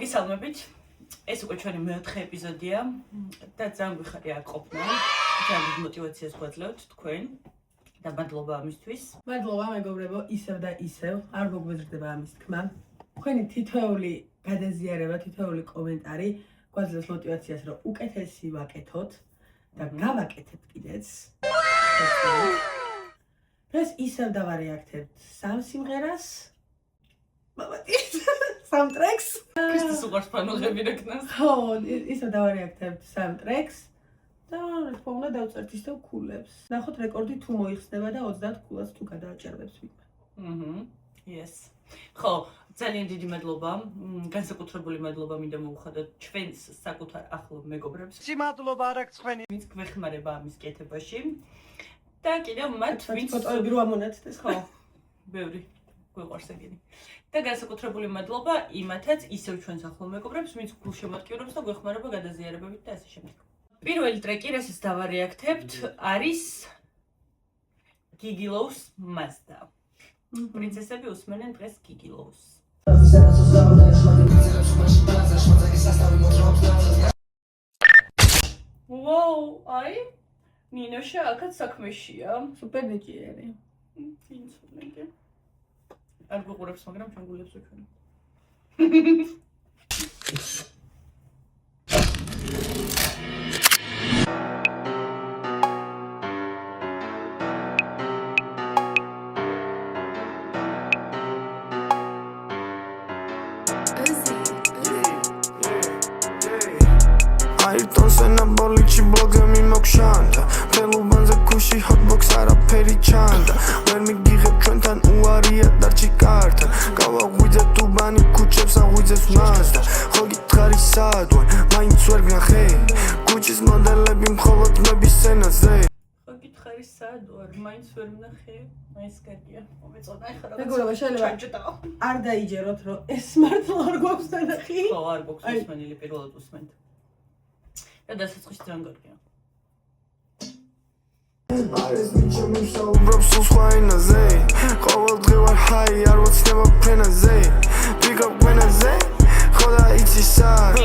მოგესალმებით. ეს უკვე ჩვენი მეოთხე ეპიზოდია და ძალიან გვიხარია აქ ყოფნა. ძალიან мотивაციას გვაძლევთ თქვენ და მადლობა ამისთვის. მადლობა მეგობრებო, ისევ და ისევ არ მოგვეზრდება ამის თქმა. თქვენი თითოეული გადაზიარება, თითოეული კომენტარი გვაძლევს мотивაციას, რომ უკეთესი ვაკეთოთ და გავაკეთებთ კიდეც. ეს ისევ დავარეაქტებთ სამ სიმღერას. მამატის სამ ტრეკს. ქრისტეს უყურს ფანუღები რეკნას. ხო, ისევ დავარეაქტებთ სამ ტრეკს. და რა თქმა უნდა დავწერთ ისევ ქულებს. ნახოთ რეკორდი თუ მოიხსნება და 30 ქულას თუ გადააჭერბებს ვინმე. Yes. ხო, ძალიან დიდი მადლობა. განსაკუთრებული მადლობა მინდა მოვუხადოთ ჩვენს საკუთარ ახლო მეგობრებს. მადლობა არაქ თქვენი. ვინც გვეხმარება ამის კეთებაში. და კიდევ მათ ვინც ფოტოები რო ამონაცდეს, ხო. ბევრი გვეყვარს ეგენი. და განსაკუთრებული მადლობა იმათაც ისევ ჩვენს ახლო მეგობრებს, ვინც გულშემატკივრებს და გვეხმარება გადაზიარებებით და ასე შემდეგ. პირველი ტრეკი, რასაც დავარეაქტებთ, არის Gigi Low's Mazda. პრინცესები უსმენენ დღეს Gigi Low's. Wow, აი ნინოშა აქაც საქმეშია. სუპერ ნიჭიერი. ინცუნეკე. არ გუყურებს, მაგრამ ჩვენ გულებს ვეჩვენე. Ayrton bolichi blogami mokshanda Pelubandze kushi hotbox araperi chanda Ver migigeb ჩვენთან უარია დარჩი კართან გავაღვიძე ტუბანი ქუჩებს აღვიძეს Mazda ხო გითხარი სად ვარ მაინც ვერ გნახე ქუჩის მოდელები მხოლოდ მების სცენაზე ხო გითხარი სად ვარ მაინც ვერ ვნახე აი ეს კარგია მომეწონა ახლა მეგობრებო, შეიძლება არ დაიჯეროთ რომ ეს მართლა არ გვაქვს დანახი. ხო არ გვაქვს უსმენელი პირველად უსმენთ და დასაწყისში ძალიან კარგია არის მიჩემი საუბრობს სულ სხვა ენაზე ყოველ დღე ვარ ჰაი არ ვოცნება ფრენაზე ვიგავ გვენაზე ხო და იცი სად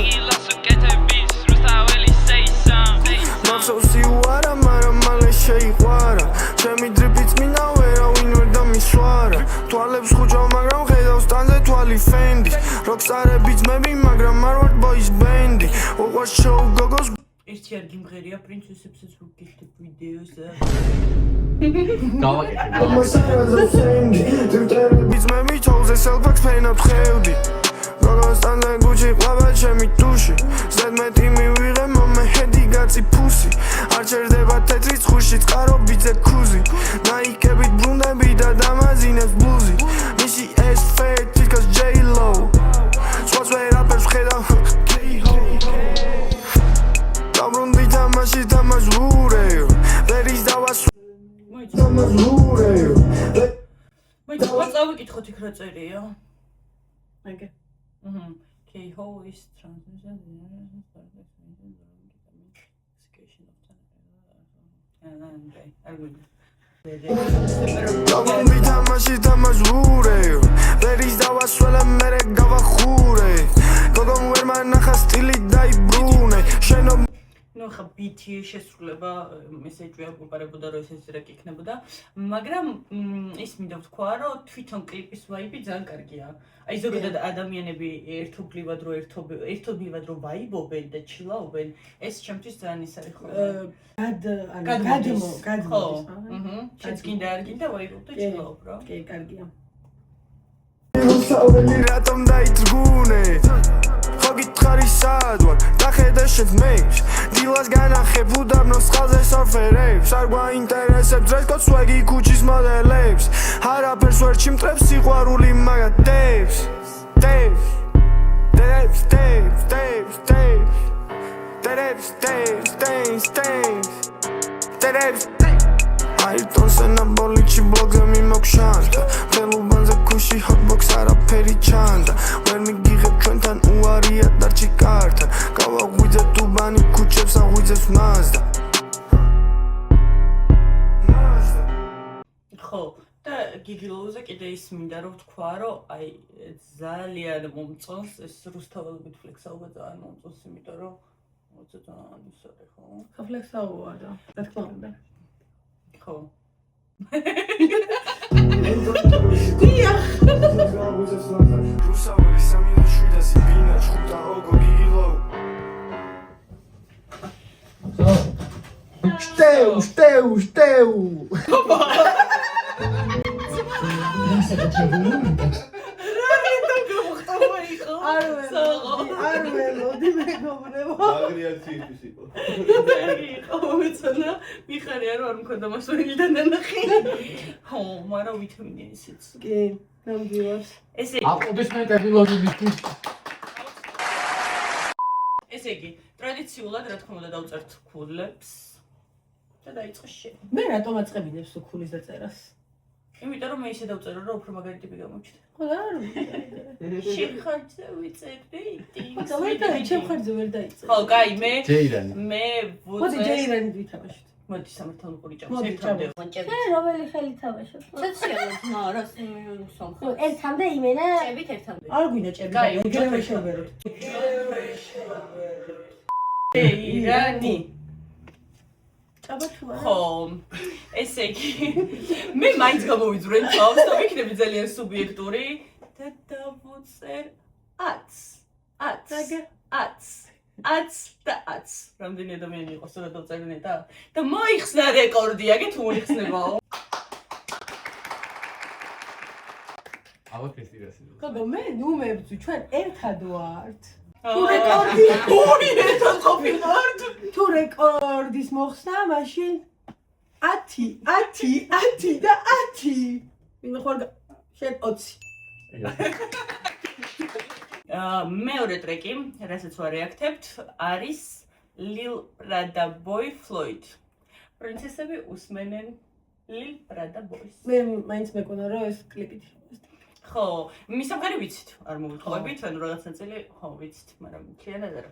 მახსოვსი უარა მაგრამ მალე შეიყვარა ჩემი დრიფიც მინდა ვერავინ ვერ დამისვარა თვალებს ხუჭავ მაგრამ ხედავს ტანზე თვალი ფენდის როქსარები ძმები მაგრამ არ ვარ ბოის ბენდი უყვარს შოუ გოგოს ერთი არ გიმღერია პრინცესებსაც რო გიხდებ ვიდეოზე ბიზმები თოზე სელფაქს ფენად ხევდი გოგოს ტანზე გუჩი ყლავა ჩემი ტუში ზედმეტი მივიღე მომეჰედი გაცი ფუსი არ ჩერდება თეთრი ცხუში წყარო ბიძე ქუზი ნაიკებით ბრუნდები და დამაზინებს ბლუზი მისი ეს ფეით თითქოს J-Lo სხვას ვერაფერს ვხედავ დაბრუნდი თამაში დამაზურეო ვერის დავასვ დამაზურეო მოიწყო წავიკითხოთ იქ რა წერია აიგე. K-Ho is transmission დაბრუნდი თამაში დამაზურეო ვერის დავასველე მერე გავახურე გოგომ ვერ მანახა სტილი დაიბრუნე შენო ნუ ხა BT შესრულება მესეჯი აკუპარებოდა რომ ეს ტრეკი იქნებოდა მაგრამ ის მინდა ვთქვა რომ თვითონ კლიპის ვაიბი ძალიან კარგია აი ზოგადად ადამიანები ერთობლივად რო ვაიბობენ და ჩილაობენ ეს ჩემთვის ძალიან ის არის ხო გადმოდის შენც გინდა არ გინდა ვაიბობ და ჩილაობ რა კი კარგია საუბარი რატომ დაიძგუნე ხო გითხარი სად ვარ დახედე შენს მეებს დილას განახებ უდაბნოს წყალზე სორფერებს არ გვაინტერესებს დრესკოდს სვეგი ქუჩის მოდელებს არაფერს ვერ ჩიმტრებს სიყვარული მაგათ დებს Ayrton Senna bolichi blogami mokshanda Pelubandze kushi hotbox araperi chanda ვერ მიგიღებ ჩვენთან უარია დარჩი კართან გავაღვიძე ტუბანი ქუჩებს აღვიძეს Mazda ხო და გიგილოუზე კიდე ის მინდა რომ თქვა რომ აი ძალიან მომწონს ეს რუსთაველობით ფლექსაობა ძალიან მომწონს იმიტომ რომ ძალიან ის არის ხო? ფლექსაუა და რა თქმა უნდა. ხო. დიახ. რუსაველი 3.700 ბინა ჭუდა ოგო გიგილოუ Steu! არ ველოდი მეგობრებო. აგრიაციის იყო. ვიცონა, მიხარია რომ არ მქონდა მასვენიდან ნახე. ხო, მაგრამ ვითმინე ისიც. კი, გამგივარს. ესე Aplodismentები ლოგისთვის. ესე იგი, ტრადიციულად რა თქმა უნდა დავწერთ ქულებს და დაიწყო შენ. მე რატომ აწყებინებს უქულის დაწერას? იმიტომ რომ მე ისე დავწერო რომ უფრო მაგარი ტიპი გამოჩნდა. ხო და არ ვიცი. შეხარჯზე ვიწერდი. ხო, ჩემ ხარჯზე ვერ დაიწერე. ხო, კაი, მე ჯეირანი. მე მოდი ვუწერ. ჯეირანი ვითამაშოთ. მოდი სამართალ ყური ჭამს. მოდი, ერთამდე. რომელი ხელი თავაშობ? ცეცხლად, რა სულ ნუ ერთამდე იმენა ჭებით ერთამდე. არ გვინდა ჭები. კაი, ეგრევე შევეროთ. ჯეირანი. ჭაბა თუ არა? ხო, ესე იგი, მე მაინც გამოვიძვრე თავს და ვიქნები ძალიან სუბიექტური და დავუწერ 10 და 10 რამდენი ადამიანი იყოს რა დავწერნე და მოიხსნა რეკორდი, აგეთ მოიხსნებაო. ალაფესირასი. გოგო მე ნუ მებძვი ჩვენ ერთად ვართ. თუ რეკორდი ორი ერთად ყოფილვართ. თუ რეკორდის მოხსნა მაშინ 10 და 10. ვინმე ხوار შენ 20. მეორე ტრეკი, რასაც ვარეაქტებთ, არის Lil Prada Boy Floyd. პრინცესები უსმენენ Lil Prada Boys. მე მაინც მეკონა რომ ეს კლიპით. ხო, მისამღერი ვიცით, არ მოვიტყუებით, ანუ რაღაც ნაწილი ხო ვიცით, მაგრამ მთლიანად არა.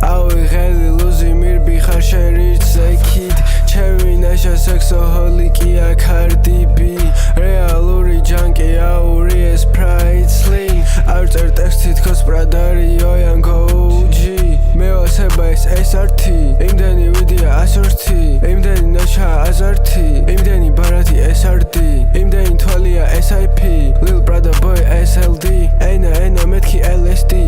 ავიღელი ლუზი მირბი ხარ შერიც ზექით ჩემი ნაშა სექსოჰოლიკია Cardi B რეალური ჯანკი აური ეს Priceless არ წერ ტექსტი თქოს პრადარიო Yango OG მე ვასება ეს SRT იმდენი ვიდეა ასორთი იმდენი ნაშა აზართი იმდენი ბარათი SRD იმდენი თვალია SIP Lil Prada Boy SLD ენა მეთქი LSD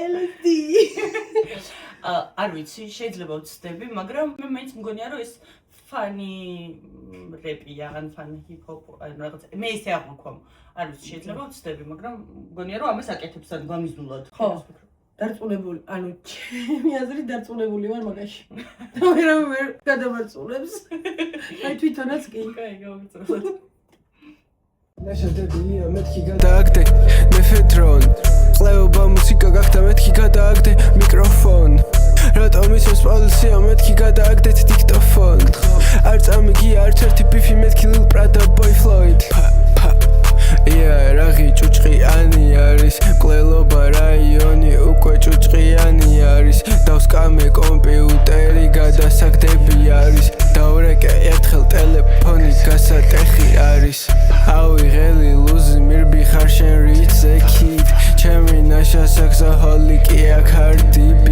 LD. არ ვიცი, შეიძლება ვცდები, მაგრამ მე მაინც მგონია რომ ეს ფანი რეპია, ან ფანი ჰიპ-ჰოპ, ან რაღაც მე ისე აღვქვამ. არ ვიცი, შეიძლება ვცდები, მაგრამ მგონია რომ ამას აკეთებს ან გამიზნულად. ხო. დარწმუნებული, ანუ ჩემი აზრით დარწმუნებული ვარ მაგაში. და ვერ გადავარწმუნებს. აი თვითონაც კი. კაი, გავიწევთ. ნაშადებია მეთქი გადააგდე მეფედრონ ყლეობა მუსიკა გახდა მეთქი გადააგდე მიკროფონ რატომ ისევ პოლიცია მეთქი გადააგდეთ დიქტოფონ არ წამიგი არც ერთი ბიფი მეთქი Lil Prada Boy Floyd რაღი ჭუჭყიანი არის ყლელობა რაიონი უკვე ჭუჭყიანი არის დავსკამე კომპიუტერი გადასაგდები არის დავრეკე ერთხელ ტელეფონი გასატეხი არის ავიღელი ლუზი მირბი ხარ შენ რიც ზექით ჩემი ნაშა სექსოჰოლიკია Cardi B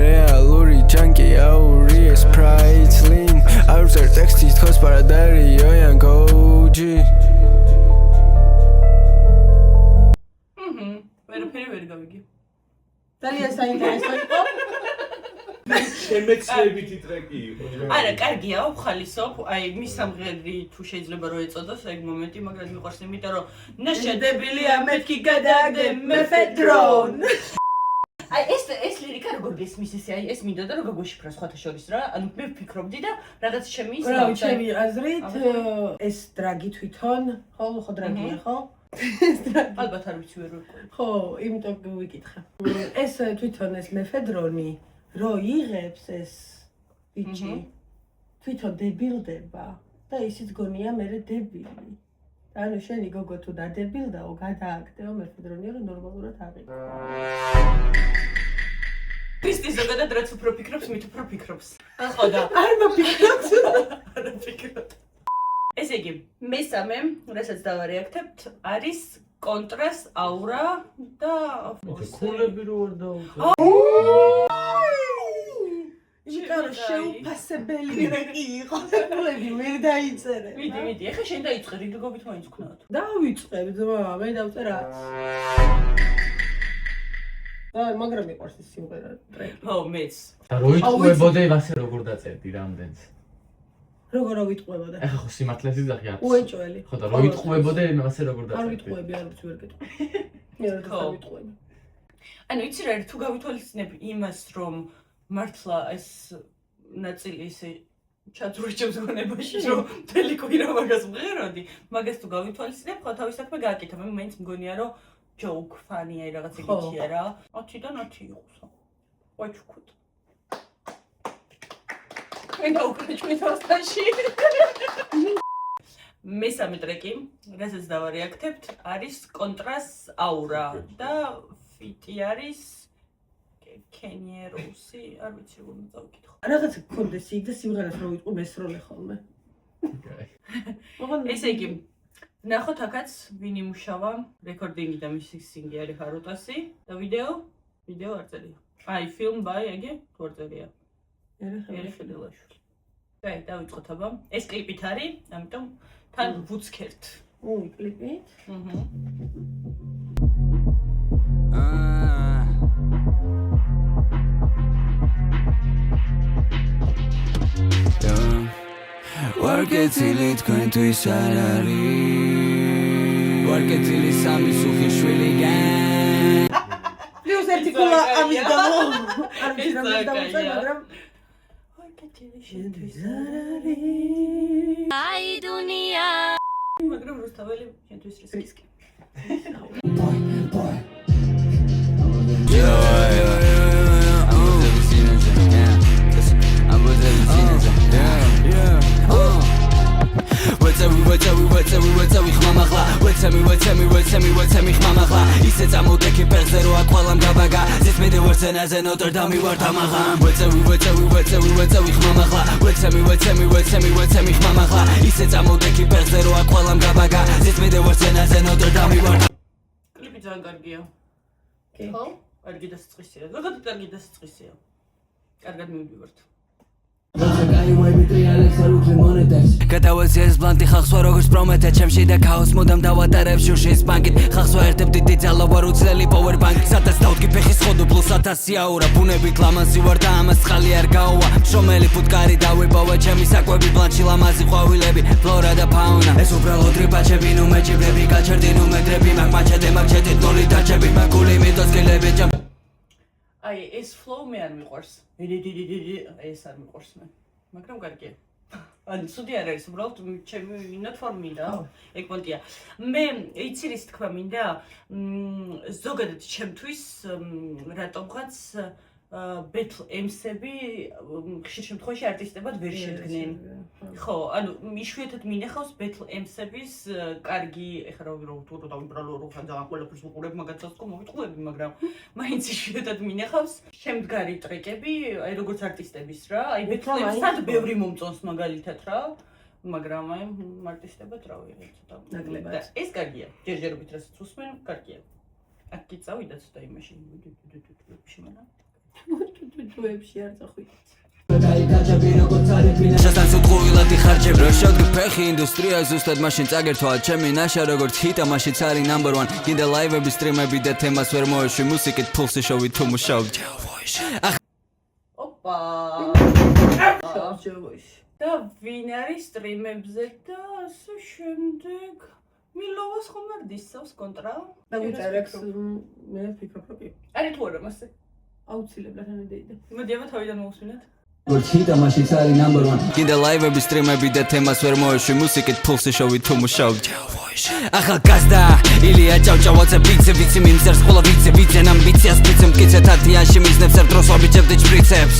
რეალური ჯანკი აური ეს Priceless არ წერ ტექსტი თქოს პრადარიო Yango OG ვერაფერი ვერ გავიგე. ძალიან საინტერესო იყო. შემეცნებითი ტრეკი იყო. არა, კარგია, ვხალისობ. აი, მის სამღერი თუ შეიძლება რომ ეწოდოს, ეგ მომენტი, მაგრამ მიყვარს, იმიტომ რომ ნაშადებილია მეთქი გადააგდე მეფედრონ. აი, ეს ლირიკა როგორ გესმის ესე, აი, ეს მინდოდა რომ გაგოშიფროს სხვათა შორის რა. ანუ მე ვფიქრობდი და რაღაც ჩემი ის რა ჩემი აზრით ეს დრაგი თვითონ, ხო დრაგია, ხო? ალბათ არ ვიცი ვერ ვიყო. ხო, იმიტომ ვიკითხე. ეს თვითონ ეს მეფედრონი რო იღებს ეს ბიჭი თვითონ დებილდება და ისიც გონია მე დებილი. ანუ შენი გოგო თუ დადებილდაო, გადააგდეო მეთოდრონია რომ ნორმალურად აღიქ. ქრისტი ზოგადად რაც უფრო ფიქრობს, მით უფრო ფიქრობს. ხო და არ მოფიქრობთ. არ ფიქრობ. ესე იგი, მესამე, რასაც დავარეაქტებთ, არის კონტრას, აურა და ქულები რო არ დაუწევ. იმიტომ რომ შეუფასებელი რეკი იყო. ფულები მე დაიწერე. მიდი, ეხლა შენ დაიწყე, რიგობით მაინც ვქნათ. დავიწყებ ძმა, მე დავწერა. მაგრამ მიყვარს ეს სიმღერა ტრეკი. ხო, მეც. და რო იტყუებოდე ასე როგორ დაწერდი რამდენს. როგორ ავიტყუებოდა? ეხა ხო სიმართლეს იძახი აქვს. უეჭველი. ხო და რო იტყუებოდე ასე როგორ არ დაწერდი. ვიტყუები, არც ვერ გეტყვი. მე არ ხო. დავიტყუები. ანუ იცი რა, თუ გავითვალისწინებ იმას, რომ მართლა ეს ნაწილი ისე ჩაძვრიჭებს გონებაში, რომ მთელი კვირა მაგას მღეროდი, მაგას თუ გავითვალისწინებ, ხო თავის საქმე გააკეთა, მე მაინც მგონია, რომ joke funny აი რაღაც ეგეთია რა. 10-დან 10 იყოსო. ვაჩუქოთ. მე გავუკრე ჩვენი თავს,ში. მესამე ტრეკი, რასაც დავარეაქტებთ, არის კონტრას აურა და ფიტი არის კენიეროსი, არ ვიცი რომ დავკითხო. რაღაცა გქონდეს იქ და სიმღერას რო ვიტყვი მესროლე ხოლმე. ესე იგი, ნახოთ აქაც ვინ იმუშავა, რეკორდინგი და მისი სინგი არის ჰარუტასი და ვიდეო არ წერია. აი, film by ეგე თუ არ წერია. ერიხელაშვილი. აი, დავიწყოთ აბა. ეს კლიპით არის, ამიტომ თან ვუცქერთ. კლიპით. ვარკეთილი თქვენთვის არ არის ვარკეთილი სამი სუხი შვილიგან პლუს ერთი კულა ამის გამო არ ვიცი რა დავწერე მაგრამ ვარკეთილი შენთვის არ არის აი დუნია მაგრამ რუსთაველი შენთვის რისკი ვეცევი ხმამახლა ვეცემი ხმამახლა ისე წამოდექი ფეხზე რო აქ ყველამ გაბაგა ზისმიდე ვარ სცენაზე ნოტრდამი ვარ დამაღა ვეცევი ხმამახლა ვეცემი ხმამახლა ისე წამოდექი ფეხზე რო აქ ყველამ გაბაგა ზისმიდე ვარ სცენაზე ნოტრდამი ვარ კლიპი ძალიან კარგია ხო კარგი დასაწყისია ზოგადად კარგი დასაწყისია კარგად მივდივართ გადავეცი ეს ბლანტი ხალხს ვარ როგორც პრომეთე ჩემში და ქაოს მუდამ დავატარებ შუშის ბანკით ხალხს ვაერთებ დიდი ძალა ვარ უცლელი პოვერ ბანკ სადაც დავდგი ფეხის ხოდო პლუს 1000 აურა ბუნებით ლამაზი ვარ და ამას წყალი არ გაუვა შრომელი ფუტკარი დავიბავა ჩემი საკვები ბლანჩი ლამაზი ყვავილები ფლორა და ფაუნა ეს უბრალოდ რიბაჩები ნუ მეჭიბრები გაჩერდი ნუ მედრები მაგ-მაჩეთი ნოლი დაჭები მაგული მიდოსკილები ჯამ აი ეს flow მე არ მიყვარს ეს არ მიყვარს მე მაგრამ კარგია ან სუდი არ არის უბრალოდ ჩემი ნათორმი და ეგ პონტია მე იცი რის თქვა მინდა ზოგადად ჩემთვის რატომღაც ბეთლ ემსები ხშირ შემთხვევაში არტისტებად ვერ შედგნენ ხო ანუ იშვიათად მინახავს ბეთლ ემსების კარგი ეხლა რომ თუ დავიბრალო რომ ხან ძალიან ყველაფერს ვუყურებ მაგაცაც თქო მოვიტყუები მაგრამ მაინც იშვიათად მინახავს შემდგარი ტრეკები აი როგორც არტისტების რა აი ბეთლ ემსად ბევრი მომწონს მაგალითად რა მაგრამ აი არტისტებად რა ვიღე ცოტა ნაკლებად ეს კარგია ჯერჯერობით რასაც უსმენ კარგია აქ კი წავიდა ცოტა იმაში შემანა თუებში არ წახვით შესთან სუტყუილადი ხარჯები რო შევდგე ფეხი ინდუსტრია ზუსტად მაშინ წაგერთვა ჩემი ნაშა როგორც ჰიტა მაშინც არის ნამბერ 1 კიდე ლაივები სტრიმები და თემას ვერ მოეშვი მუსიკით ფულსი შოვი თუ მუშაობ ოპა შევოიში და ვინ არის სტრიმებზე და ასე შემდეგ მილოვას ხომ არ დისავს კონტრა და ვიწერებს მე ვფიქრობ რომ კი არის თუ არა მასე აუცილებლად ანედეიდა მოდი აბა თავიდან მოვუსმინოთ როგორც ჰიტა მაშინც არის ნამბერ 1 კიდე ლაივები სტრიმები და თემას ვერ მოეშვი მუსიკით ფულსი შოვი თუ მუშაობ ახალ გაზდა ილია ჭავჭავაძე ბიცე ვიცი მიმზერს ყოლა ვიცე ამბიციას ბიცე მტკიცე თათიანში მიზნებს ერთ დროს ვაბიჯებდი ჭვრიცებს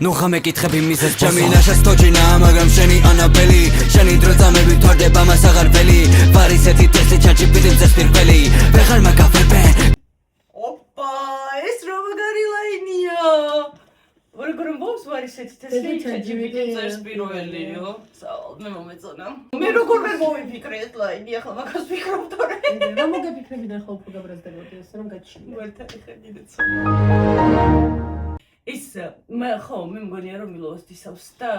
ნუ ხამე კითხები მიზეს ჩემი ნაშას თოჯინა მაგრამ შენი ანაბელი შენი დრო წამები თორდება მას აღარ ველი ვარისეთი ტესტი ჩაჩი პიტი მზეს პირველი ვეღარ მაგავებე ოპა ეს რა მაგარი ლაინია ვერგორ მომს ვარისეთი ტესტი ჩაჩი პიტი მზეს პირველიო მე მომეწონა მე როგორ ვერ მომიფიქრე ეს ლაინი ახლა მაგას ვფიქრობ თორე რა მოგეფიქრებიდან ხოლმე უფრო გაბრაზდებოდი ეს რომ გაჩნია ის მე მგონია რომ მილოვას დისავს და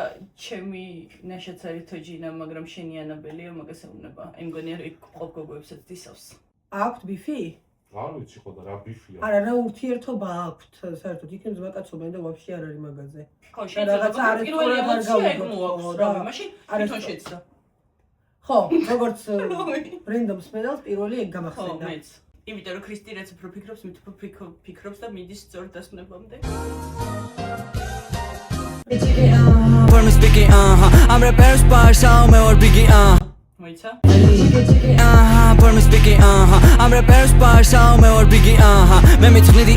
ჩემი ნაშაც არის თოჯინა მაგრამ შენი ანაბელია მაგას ეუბნება აი მგონია რომ იქ ყოფ გოგოებსაც დისავს აქვთ ბიფი? არ ვიცი ხო და რა ბიფია არა რა ურთიერთობა აქვთ საერთოდ იქ ზვაკაცობენ და ვაფშე არ არის მაგაზე ხო შეიძლება პირველი ემოცია ეგ მოაქვს რა მაშინ თვითონ შეცდა ხო როგორც რენდომ სპედალს პირველი ეგ გამახსენდა მეც იმიტომ რომ ქრისტი რაც უფრო ფიქრობს მით უფრო ფიქრობს და მიდის სწორ დასკვნებამდე For me speaking I'm rappers bar so me or biggie მოიცა For me speaking I'm rappers bar so me or biggie მე მიწვნიდი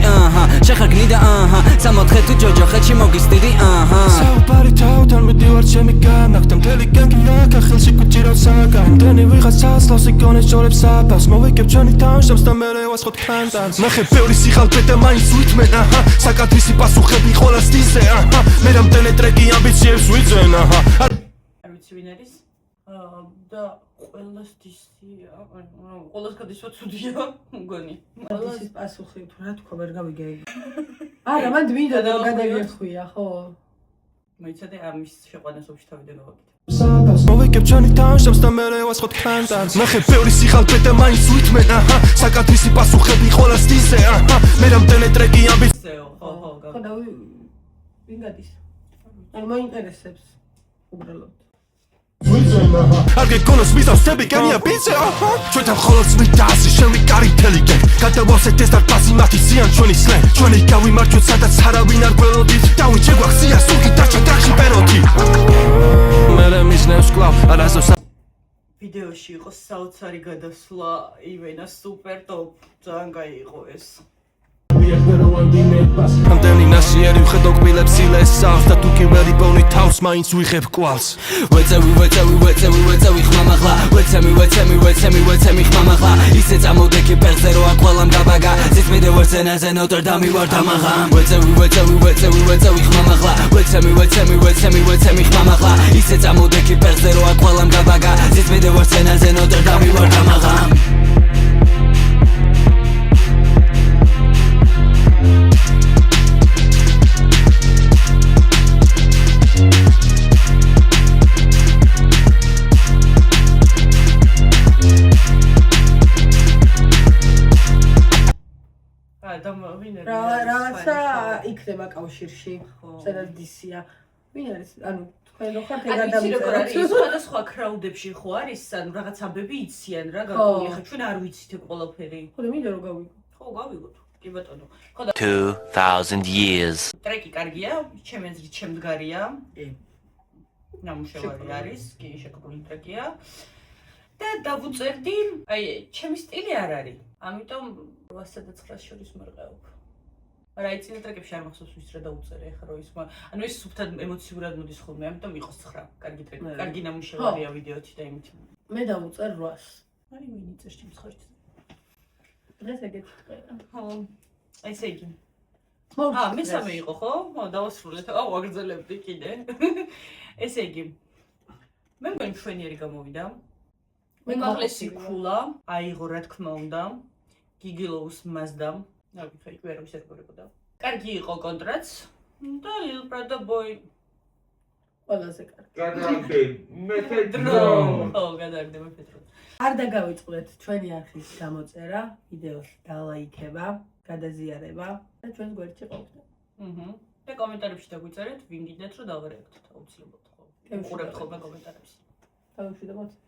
შეხაგნიდა სამოთხე თუ ჯოჯო ხეთში მოგისტიდი საუბარი თავთან მიდივარ ჩემი განახდა მთელი კენკინა ხელში გუჭირავ საგან დენი ვიღაცას ლავს იგონეს ჯოლებს საფავს მოვიგებ ჩვენი თანშებს და მერე ვასხოთ ხანდანს ნახე ბევრი სიხალბე და მაინც ვითმენ საკადრისი პასუხები ყოველს დისე მე რამდენი ტრეკი ამბიციებს ვიძენ არ ვიცი ვინ არის და ყველას დისია ყველას გადისვა ცუდია მგონი ის პასუხი თუ რა თქვა ვერ გავიგე არა მან მინდა და გადაგიხვია ხო მოიცა და ამის შეყვანას უშთავიდან გავაკეთე მოვიგებ ჩვენი თანშებს და მერე ვასხოთ ხანდანს ნახე ბევრი სიხალბე და მაინც ვითმენ საკადრისი პასუხები ყოველს დისე მე რამდენი ტრეკი ამბიციებს ხო და ვინ გადის არ მოინტერესებს უბრალოდ არ გეკონოს მისავსები კენია ბიცე ჩვენთან მხოლოდ წვიდასი შენი კარითელი გენ გადავავსეთ ეს დარბაზი მათი ზიან ჩვენი სლენ ჩვენი გავიმარჯვეთ სადაც არავინ არ გველოდით დავიჭე გვახსია სულკი დარჩა დრახში პეროთი მერე მისნევს კლავ არასდროს ვიდეოში იყო საოცარი გადასვლა ივენას სუპერ ტოპ ძალიან კაი იყო ეს ამდენი ნაშიერი ვხედო კბილებს ილესავს და თუ კი ვერ იპოვნი თავს მაინც ვიღებ კვალს ვეცევი ხმამაღლა ვეცემი ხმამაღლა ისე წამოდექი პერზე რო აკვალამ გაბაგა ზისმიდე ვარ სცენაზე ნოტრდამი ვარ დამაღა ვეცევი ხმამაღლა ვეცემი ხმამაღლა ისე წამოდექი პერზე რო აკვალამ გაბაგა ზისმიდე ვარ სცენაზე ნოტრდამი ვარ დამაღა რაღაცა იქნება კავშირში სადაც დისია ვინ არის ანუ თქვენ რო ხართ ეგ ადამიანები სხვადასხვა კრაუდებში ხო არის ანუ რაღაც ამბები იციან რა გაკონი ხა ჩვენ არ ვიცით ეგ ყველაფერი ხო და მინდა რომ გავიგო ხო გავიგოთ კი ბატონო ხო და 2000 years ტრეკი კარგია ჩემი აზრით შემდგარია ნამუშევარი არის კი შეკრული ტრეკია და დავუწერდი აი ჩემი სტილი არ არის ამიტომ 809-ს შორის მერყეობ არა იცი ტრეკებში არ მახსოვს ვის რა დაუწერე ახლა რო ის ანუ ეს სუფთად ემოციურად მოდის ხოლმე ამიტომ იყოს 9 კარგი ტრეკი კარგი ნამუშევარია ვიდეოთი და იმით მე დავუწერ 800 არის მინიწერ ჩემს ხარჯზე დღეს ეგეთი ტყეა ხო ესე იგი მესამე იყო ხო დავასრულეთ ვაგრძელებდი კიდე ესე იგი მე მგონი მშვენიერი გამოვიდა მეკახლესი ქულა აიღო რა თქმა უნდა გიგილოუს მასდამ ნაკითხე იქ ვერ ვისერგორებოდა კარგი იყო კონტრაც და Lil Prada Boy ყველაზე კარგი გადაგდე მეფედრო ხო გადაგდე მეფედრო არ დაგავიწყდეთ ჩვენი არხის გამოწერა ვიდეოს დალაიქება გადაზიარება და ჩვენს გვერდში ყოფნა და კომენტარებში დაგვიწერეთ ვინ გინდათ რომ დავარეაქტოთ აუცილებლად ხო უყურებთ ხოლმე კომენტარებს დავუშვიდობთ